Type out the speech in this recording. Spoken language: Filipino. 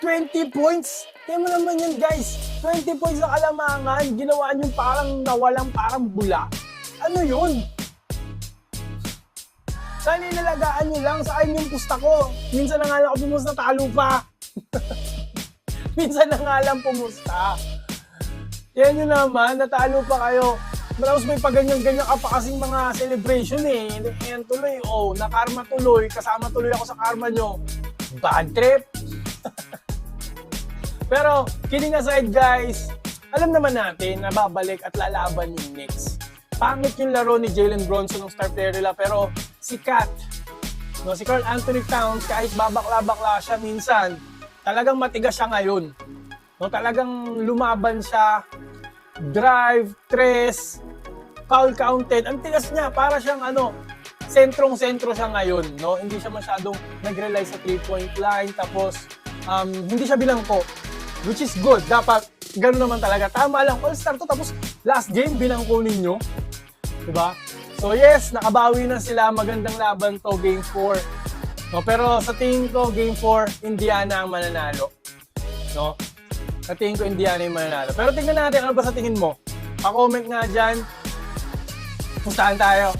20 points. Kaya mo naman yan, guys. 20 points na kalamangan. Ginawa nyo parang nawalang parang bula. Ano yun? Saan inalagaan nyo lang? Saan yung pusta ko? Minsan na nga lang ako pumusta, talo pa. Minsan na nga lang pumusta. Yan nyo naman, natalo pa kayo. Tapos may paganyan-ganyan ka pa kasing mga celebration eh. Yan tuloy, nakarma tuloy. Kasama tuloy ako sa karma nyo. Bad trip. Pero, kidding aside guys, alam naman natin na babalik at lalaban yung Knicks. Pangit yung laro ni Jalen Bronson ng star player nila, pero si Cat, si Karl Anthony Towns, kahit babakla-bakla siya minsan, talagang matigas siya ngayon. Talagang lumaban siya, drive, tres, foul counted. Ang tigas niya, para siyang sentrong-sentro siya ngayon. Hindi siya masyadong nag-rely sa 3-point line, tapos hindi siya bilangko, which is good. Dapat gano'n naman talaga. Tama lang, all-star to, tapos last game, bilangko ninyo. Diba? So yes, nakabawi na sila. Magandang laban to, Game 4. Pero sa tingin ko, Game 4, Indiana ang mananalo. Sa tingin ko, Indiana yung mananalo. Pero tingnan natin, ano ba sa tingin mo? Pa-comment nga dyan. Pustahan tayo.